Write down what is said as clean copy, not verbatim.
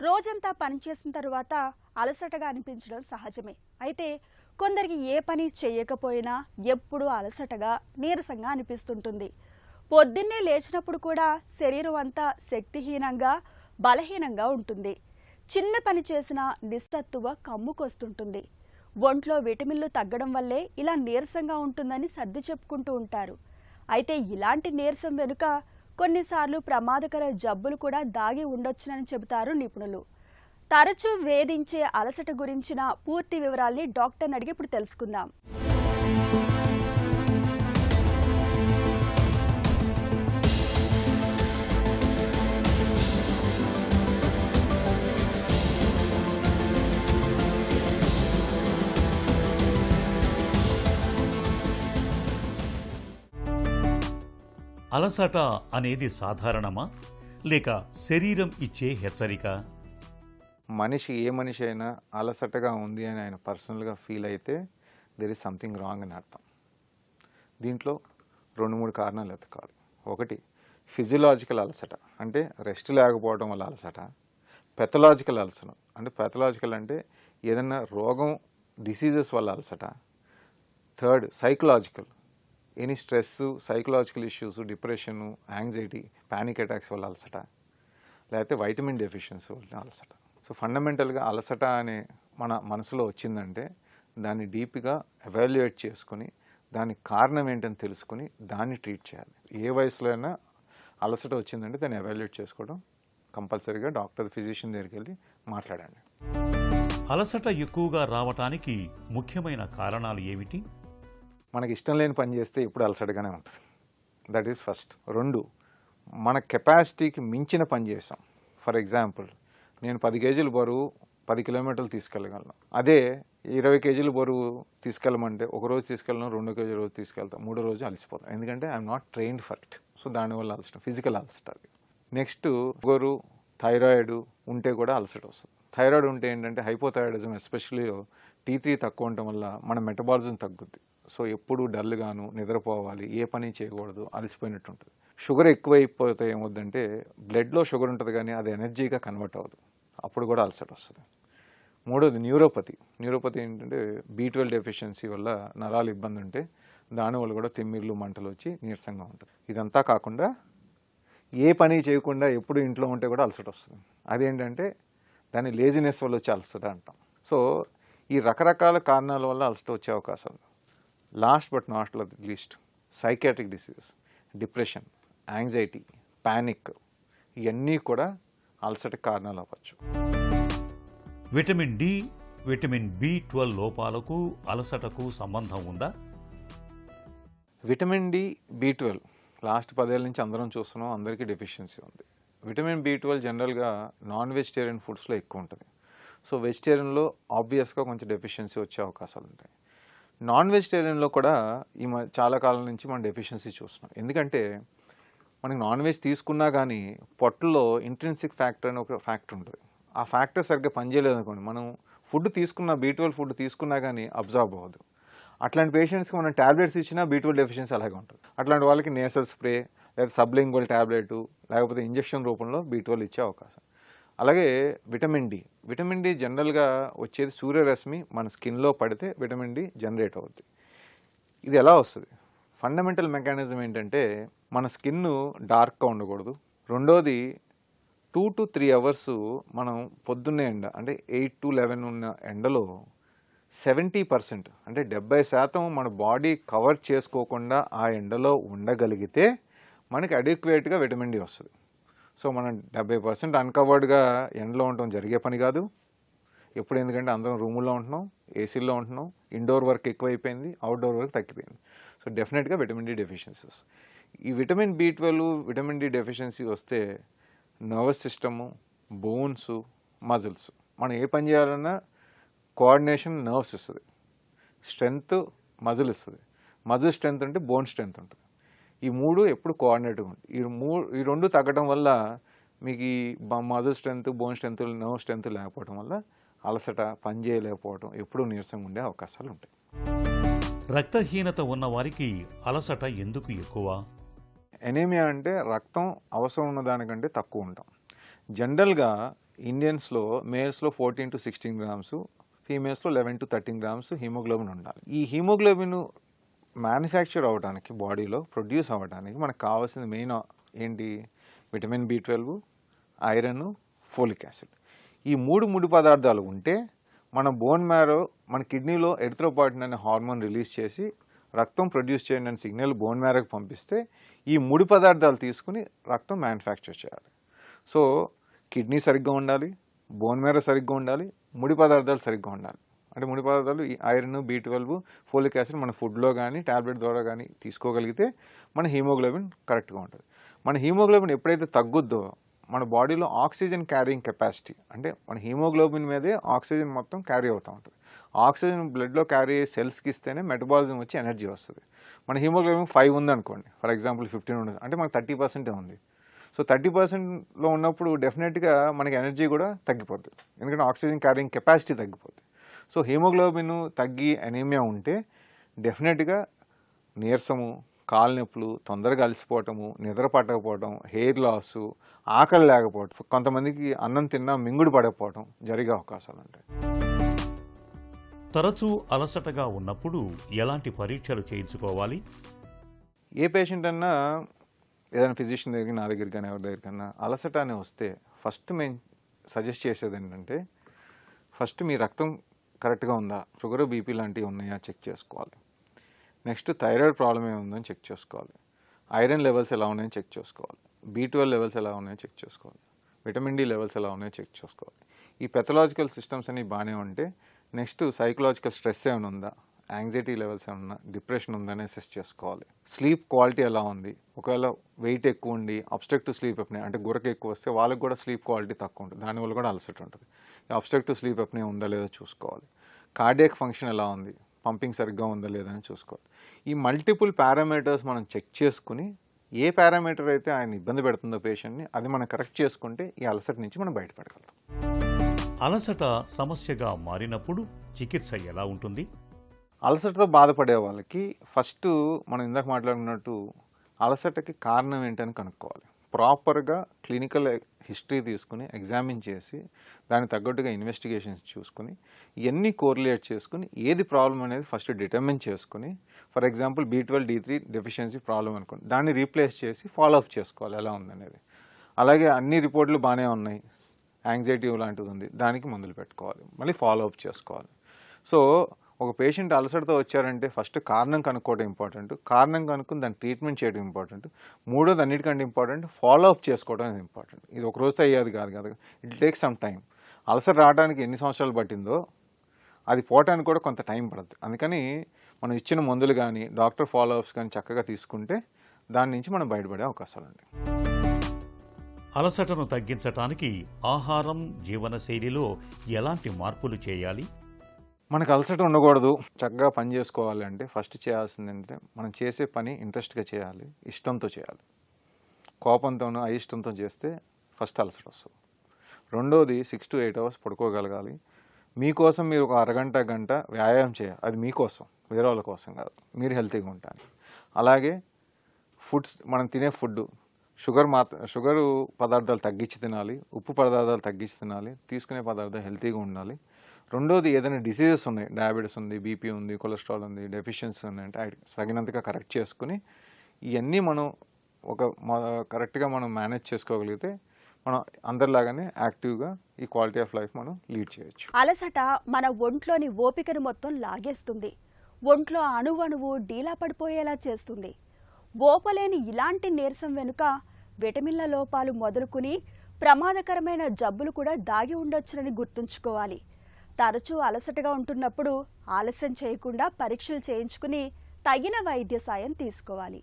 రోజంతా పనిచేసిన తరువాత అలసటగా అనిపించడం సహజమే. అయితే కొందరికి ఏ పని చేయకపోయినా ఎప్పుడూ అలసటగా, నీరసంగా అనిపిస్తుంటుంది. పొద్దున్నే లేచినప్పుడు కూడా శరీరం అంతా శక్తిహీనంగా, బలహీనంగా ఉంటుంది. చిన్న పని చేసినా నిస్సత్తువ కమ్ముకొస్తుంటుంది. ఒంట్లో విటమిన్లు తగ్గడం వల్లే ఇలా నీరసంగా ఉంటుందని సర్ది చెప్పుకుంటూ ఉంటారు. అయితే ఇలాంటి నీరసం వెనుక కొన్నిసార్లు ప్రమాదకర జబ్బులు కూడా దాగి ఉండొచ్చునని చెబుతారు నిపుణులు. తరచూ వేధించే అలసట గురించిన పూర్తి వివరాల్ని డాక్టర్ని అడిగి ఇప్పుడు తెలుసుకుందాం. అలసట అనేది సాధారణమా లేక శరీరం ఇచ్చే హెచ్చరిక? ఏ మనిషి అయినా అలసటగా ఉంది అని ఆయన పర్సనల్గా ఫీల్ అయితే దెర్ ఇస్ సంథింగ్ రాంగ్ అని అర్థం. దీంట్లో 2-3 కారణాలు ఎతకాలి. ఒకటి ఫిజియలాజికల్ అలసట, అంటే రెస్ట్ లేకపోవడం వల్ల అలసట. పెథలాజికల్ అలసట అంటే పెథలాజికల్ అంటే ఏదైనా రోగం, డిసీజెస్ వల్ల అలసట. Third psychological, any stress, psychological issues, depression, anxiety, panic attacks వల్ల అలసట, లేకపోతే వైటమిన్ డెఫిషియన్సీ వల్ల అలసట. సో ఫండమెంటల్గా అలసట అనే మన మనసులో వచ్చిందంటే దాన్ని డీప్గా ఎవాల్యుయేట్ చేసుకుని దానికి కారణం ఏంటని తెలుసుకుని దాన్ని ట్రీట్ చేయాలి. ఏ వయసులో అయినా అలసట వచ్చిందంటే దాన్ని ఎవాల్యుయేట్ చేసుకోవడం కంపల్సరీగా డాక్టర్, ఫిజిషియన్ దగ్గరికి వెళ్ళి మాట్లాడండి. అలసట ఎక్కువగా రావటానికి ముఖ్యమైన కారణాలు ఏమిటి? మనకి ఇష్టం లేని పని చేస్తే ఎప్పుడు అలసటగానే ఉంటుంది. That is first. 2, మన కెపాసిటీకి మించిన పని చేసాం. ఫర్ ఎగ్జాంపుల్, నేను 10 కేజీలు బరువు 10 కిలోమీటర్లు తీసుకెళ్ళగలను. అదే 20 కేజీలు బరువు తీసుకెళ్ళమంటే ఒక రోజు తీసుకెళ్ళను, 2 కేజీ రోజు తీసుకెళ్తాం, 3 రోజు అలసిపోతాం. ఎందుకంటే I'm not trained for it. So దానివల్ల అలసట, ఫిజికల్ అలసట. అది నెక్స్ట్ షుగరు, థైరాయిడ్ ఉంటే కూడా అలసట వస్తుంది. థైరాయిడ్ ఉంటే ఏంటంటే హైపోథైరాయిడిజం, ఎస్పెషల్లీ T3 తక్కువ ఉండటం వల్ల మన మెటబాలిజం తగ్గుద్ది. సో ఎప్పుడు డల్గాను, నిద్రపోవాలి, ఏ పని చేయకూడదు, అలసిపోయినట్టు ఉంటుంది. షుగర్ ఎక్కువైపోతే ఏమవుద్దంటే బ్లడ్లో షుగర్ ఉంటుంది కానీ అది ఎనర్జీగా కన్వర్ట్ అవ్వదు, అప్పుడు కూడా అలసట వస్తుంది. 3వది న్యూరోపతి. న్యూరోపతి ఏంటంటే B12 డెఫిషియన్సీ వల్ల నరాలు ఇబ్బంది ఉంటే దానివల్ల కూడా తిమ్మిర్లు, మంటలు వచ్చి నీరసంగా ఉంటుంది. ఇదంతా కాకుండా ఏ పని చేయకుండా ఎప్పుడు ఇంట్లో ఉంటే కూడా అలసట వస్తుంది. అదేంటంటే దాన్ని లేజినెస్ వల్ల వచ్చే అలసట అంటాం. సో ఈ రకరకాల కారణాల వల్ల అలసట వచ్చే అవకాశాలు. Last but not least psychiatric diseases, depression, anxiety, panic, ఇవన్నీ కూడా అలసట కారణాలు అవ్వచ్చు. విటమిన్ డి, విటమిన్ B12 లోపాలకు అలసటకు సంబంధం ఉందా? విటమిన్ డి, B12 లాస్ట్ 10 ఏళ్ళ నుంచి అందరం చూస్తున్నాం, అందరికీ డెఫిషియన్సీ ఉంది. విటమిన్ B12 జనరల్గా నాన్ వెజిటేరియన్ ఫుడ్స్లో ఎక్కువ ఉంటుంది. సో వెజిటేరియన్లో ఆబ్వియస్గా కొంచెం డెఫిషియన్సీ వచ్చే అవకాశాలు ఉంటాయి. నాన్ వెజిటేరియన్లో కూడా చాలా కాలం నుంచి మనం డెఫిషియన్సీ చూస్తున్నాం. ఎందుకంటే మనకి నాన్ వెజ్ తీసుకున్నా కానీ పొట్టలో ఇంట్రిన్సిక్ ఫ్యాక్టర్ అని ఒక ఫ్యాక్టర్ ఉంటుంది. ఆ ఫ్యాక్టర్ సరిగ్గా పనిచేయలేదు అనుకోండి, మనం ఫుడ్ తీసుకున్న B12 ఫుడ్ తీసుకున్నా కానీ అబ్జార్బ్ అవ్వదు. అట్లాంటి పేషెంట్స్కి మనం ట్యాబ్లెట్స్ ఇచ్చినా B12 డెఫిషియన్సీ అలాగే ఉంటుంది. అట్లాంటి వాళ్ళకి నేసల్ స్ప్రే లేదా సబ్లింగ్వల్ ట్యాబ్లెట్ లేకపోతే ఇంజెక్షన్ రూపంలో B12 ఇచ్చే అవకాశం. అలాగే విటమిన్ డి. విటమిన్ డి జనరల్గా వచ్చేది సూర్యరశ్మి మన స్కిన్లో పడితే విటమిన్ డి జనరేట్ అవుద్ది. ఇది ఎలా వస్తుంది? ఫండమెంటల్ మెకానిజం ఏంటంటే మన స్కిన్ డార్క్గా ఉండకూడదు. రెండోది 2 to 3 అవర్స్ మనం పొద్దున్నే ఎండ అంటే 8 to 11 ఉన్న ఎండలో 70% అంటే 70% మన బాడీ కవర్ చేసుకోకుండా ఆ ఎండలో ఉండగలిగితే మనకి అడిక్వేట్గా విటమిన్ డి వస్తుంది. సో మనం 70% అన్కవర్డ్గా ఎండలో ఉండటం జరిగే పని కాదు ఎప్పుడు. ఎందుకంటే అందరం రూముల్లో ఉంటున్నాం, ఏసీల్లో ఉంటున్నాం, ఇండోర్ వర్క్ ఎక్కువైపోయింది, అవుట్డోర్ వర్క్ తగ్గిపోయింది. సో డెఫినెట్గా విటమిన్ డి డెఫిషియన్సీస్. ఈ vitamin B12, vitamin D deficiency వస్తే నర్వస్ సిస్టము, బోన్స్, మజిల్స్, మనం ఏ పని చేయాలన్నా కోఆర్డినేషన్ నర్వ్స్ ఇస్తుంది, స్ట్రెంగ్త్ మజిల్ ఇస్తుంది. మజిల్ స్ట్రెంగ్త్ అంటే బోన్ స్ట్రెంగ్త్ ఉంటుంది. ఈ 3 ఎప్పుడు కోఆర్డినేట్గా ఉంటుంది. ఈ 2 తగ్గడం వల్ల మీకు ఈ muscle strength, bone strength, nerve strength లేకపోవడం వల్ల అలసట, పని చేయలేకపోవడం, ఎప్పుడూ నీరసంగా ఉండే అవకాశాలు ఉంటాయి. రక్తహీనత ఉన్న వారికి అలసట ఎందుకు ఎక్కువ? ఎనీమియా అంటే రక్తం అవసరం ఉన్న దానికంటే తక్కువ ఉంటాం. జనరల్గా ఇండియన్స్లో మేల్స్లో 14 to 16 గ్రామ్స్, ఫీమేల్స్లో 11 to 13 గ్రామ్స్ హీమోగ్లోబిన్ ఉండాలి. ఈ హీమోగ్లోబిన్ మ్యానుఫ్యాక్చర్ అవ్వడానికి, బాడీలో ప్రొడ్యూస్ అవ్వడానికి మనకు కావాల్సిన మెయిన్ ఏంటి? Vitamin B12, iron, folic acid. ఈ ముడి పదార్థాలు ఉంటే మన బోన్ మ్యారో, మన కిడ్నీలో ఎరిథ్రోపాయిటిన్ అనే హార్మోన్ రిలీజ్ చేసి రక్తం ప్రొడ్యూస్ చేయండి అని సిగ్నల్ బోన్ మ్యారోకి పంపిస్తే ఈ ముడి పదార్థాలు తీసుకుని రక్తం మ్యానుఫ్యాక్చర్ చేయాలి. సో కిడ్నీ సరిగ్గా ఉండాలి, బోన్ మ్యారో సరిగ్గా ఉండాలి, ముడి పదార్థాలు సరిగ్గా ఉండాలి. అంటే ముడి పదార్థాలు ఈ ఐరన్, B12, ఫోలిక్ యాసిడ్ మన ఫుడ్లో కానీ ట్యాబ్లెట్ ద్వారా కానీ తీసుకోగలిగితే మన హీమోగ్లోబిన్ కరెక్ట్గా ఉంటుంది. మన హీమోగ్లోబిన్ ఎప్పుడైతే తగ్గుద్దో మన బాడీలో ఆక్సిజన్ క్యారింగ్ కెపాసిటీ, అంటే మన హీమోగ్లోబిన్ మీదే ఆక్సిజన్ మొత్తం క్యారీ అవుతూ ఉంటుంది. ఆక్సిజన్ బ్లడ్లో క్యారీ అయ్యే సెల్స్కి ఇస్తేనే మెటబాలిజం వచ్చి ఎనర్జీ వస్తుంది. మన హీమోగ్లోబిన్ 5 ఉందనుకోండి, ఫర్ ఎగ్జాంపుల్ 15 ఉండదు అంటే మనకు 30% ఉంది. సో 30%లో ఉన్నప్పుడు డెఫినెట్గా మనకి ఎనర్జీ కూడా తగ్గిపోద్ది, ఎందుకంటే ఆక్సిజన్ క్యారింగ్ కెపాసిటీ తగ్గిపోద్ది. సో హీమోగ్లోబిన్ తగ్గి అనీమియా ఉంటే డెఫినెట్గా నీరసము, కాలు నొప్పులు, తొందరగా అలసిపోవటము, నిద్ర పట్టకపోవటం, హెయిర్ లాసు, ఆకలి లేకపోవటం, కొంతమందికి అన్నం తిన్నా మింగుడు పడకపోవటం జరిగే అవకాశాలు ఉంటాయి. తరచూ అలసటగా ఉన్నప్పుడు ఎలాంటి పరీక్షలు చేయించుకోవాలి? ఏ పేషెంట్ అన్నా ఏదైనా ఫిజిషియన్ దగ్గరికి, నా దగ్గరికి కానీ ఎవరి దగ్గరికన్నా అలసట అని వస్తే ఫస్ట్ మేము సజెస్ట్ చేసేది ఏంటంటే, ఫస్ట్ మీ రక్తం కరెక్ట్గా ఉందా, షుగర్, బీపీ లాంటివి ఉన్నాయా చెక్ చేసుకోవాలి. నెక్స్ట్ థైరాయిడ్ ప్రాబ్లం ఏముందని చెక్ చేసుకోవాలి. ఐరన్ లెవెల్స్ ఎలా ఉన్నాయని చెక్ చేసుకోవాలి. B12 లెవెల్స్ ఎలా ఉన్నాయో చెక్ చేసుకోవాలి. విటమిన్ D లెవెల్స్ ఎలా ఉన్నాయో చెక్ చేసుకోవాలి. ఈ పెథలాజికల్ సిస్టమ్స్ అన్ని బాగానే ఉంటే నెక్స్ట్ సైకలాజికల్ స్ట్రెస్ ఏమైనా ఉందా, యాంగ్జైటీ లెవెల్స్ ఏమన్నా, డిప్రెషన్ ఉందని అసెస్ చేసుకోవాలి. స్లీప్ క్వాలిటీ ఎలా ఉంది, ఒకవేళ వెయిట్ ఎక్కువ ఉండి అబ్స్ట్రక్టివ్ స్లీప్ అప్నియా అంటే గురక ఎక్కువ వస్తే వాళ్ళకి కూడా స్లీప్ క్వాలిటీ తక్కువ ఉంటుంది, దానివల్ల కూడా అలసట ఉంటుంది. అబ్స్ట్రక్టివ్ స్లీప్ అప్నియా ఉందా లేదో చూసుకోవాలి. కార్డియాక్ ఫంక్షన్ ఎలా ఉంది, పంపింగ్ సరిగ్గా ఉందా లేదా అని చూసుకోవాలి. ఈ మల్టిపుల్ పారామీటర్స్ మనం చెక్ చేసుకుని ఏ పారామీటర్ అయితే ఆయన ఇబ్బంది పెడుతుందో పేషెంట్ని, అది మనం కరెక్ట్ చేసుకుంటే ఈ అలసట నుంచి మనం బయటపడగలుగుతాం. అలసట సమస్యగా మారినప్పుడు చికిత్స ఎలా ఉంటుంది? అలసటతో బాధపడే వాళ్ళకి ఫస్ట్ మనం ఇందాక మాట్లాడుకున్నట్టు అలసటకి కారణం ఏంటని కనుక్కోవాలి. ప్రాపర్గా క్లినికల్ హిస్టరీ తీసుకుని ఎగ్జామిన్ చేసి దానికి తగ్గట్టుగా ఇన్వెస్టిగేషన్స్ చూసుకుని ఇవన్నీ కోరిలేట్ చేసుకుని ఏది ప్రాబ్లం అనేది ఫస్ట్ డిటర్మిన్ చేసుకుని, for example B12, D3 deficiency problem అనుకోండి, దాన్ని రీప్లేస్ చేసి ఫాలోఅప్ చేసుకోవాలి ఎలా ఉందనేది. అలాగే అన్ని రిపోర్ట్లు బాగానే ఉన్నాయి, యాంగ్జైటీ లాంటిది ఉంది, దానికి మందులు పెట్టుకోవాలి, మళ్ళీ ఫాలోఅప్ చేసుకోవాలి. సో ఒక పేషెంట్ అలసటతో వచ్చారంటే ఫస్ట్ కారణం కనుక్కోవడం ఇంపార్టెంట్, కారణం కనుక్కుని దాన్ని ట్రీట్మెంట్ చేయడం ఇంపార్టెంట్, మూడోది అన్నిటికంటే ఇంపార్టెంట్ ఫాలోఅప్ చేసుకోవడం అనేది ఇంపార్టెంట్. ఇది ఒక రోజుతో అయ్యేది కాదు కదా, ఇట్ టేక్ సమ్ టైం. అలసట రావడానికి ఎన్ని సంవత్సరాలు పట్టిందో అది పోవటానికి కూడా కొంత టైం పడుతుంది. అందుకని మనం ఇచ్చిన మందులు కానీ డాక్టర్ ఫాలోఅప్స్ కానీ చక్కగా తీసుకుంటే దాని నుంచి మనం బయటపడే అవకాశాలు ఉంటాయి. అలసటను తగ్గించటానికి ఆహారం, జీవనశైలిలో ఎలాంటి మార్పులు చేయాలి? మనకు అలసట ఉండకూడదు, చక్కగా పని చేసుకోవాలి అంటే ఫస్ట్ చేయాల్సింది ఏంటంటే మనం చేసే పని ఇంట్రెస్ట్గా చేయాలి, ఇష్టంతో చేయాలి. కోపంతోనూ అయిష్టంతో చేస్తే ఫస్ట్ అలసట వస్తుంది. రెండోది 6 to 8 hours పడుకోగలగాలి. మీకోసం మీరు ఒక అరగంట, గంట వ్యాయామం చేయాలి, అది మీకోసం, వేరే వాళ్ళ కోసం కాదు, మీరు హెల్తీగా ఉంటారు. అలాగే మనం తినే ఫుడ్ షుగరు పదార్థాలు తగ్గించి తినాలి, ఉప్పు పదార్థాలు తగ్గించి తినాలి, తీసుకునే పదార్థాలు హెల్తీగా ఉండాలి. రెండోది ఏదైనా డిసీజెస్ ఉన్నాయి, డయాబెటీస్ ఉంది, బీపీ ఉంది, కొలెస్ట్రాల్ ఉంది, డెఫిషియన్సీ ఉన్నాయంటే తగినంతగా కరెక్ట్ చేసుకుని ఇవన్నీ మనం కరెక్ట్గా మనం మేనేజ్ చేసుకోగలిగితే మనం అందరిలాగానే యాక్టివ్గా ఈ క్వాలిటీ ఆఫ్ లైఫ్ మనం లీడ్ చేయొచ్చు. అలసట మన ఒంట్లోని ఓపికను మొత్తం లాగేస్తుంది, ఒంట్లో అణువణువు డీలా పడిపోయేలా చేస్తుంది. ఓపలేని ఇలాంటి నీరసం వెనుక విటమిన్ల లోపాలు మొదలుకుని ప్రమాదకరమైన జబ్బులు కూడా దాగి ఉండొచ్చునని గుర్తుంచుకోవాలి. తరచూ అలసటగా ఉంటున్నప్పుడు ఆలస్యం చేయకుండా పరీక్షలు చేయించుకుని తగిన వైద్య సాయం తీసుకోవాలి.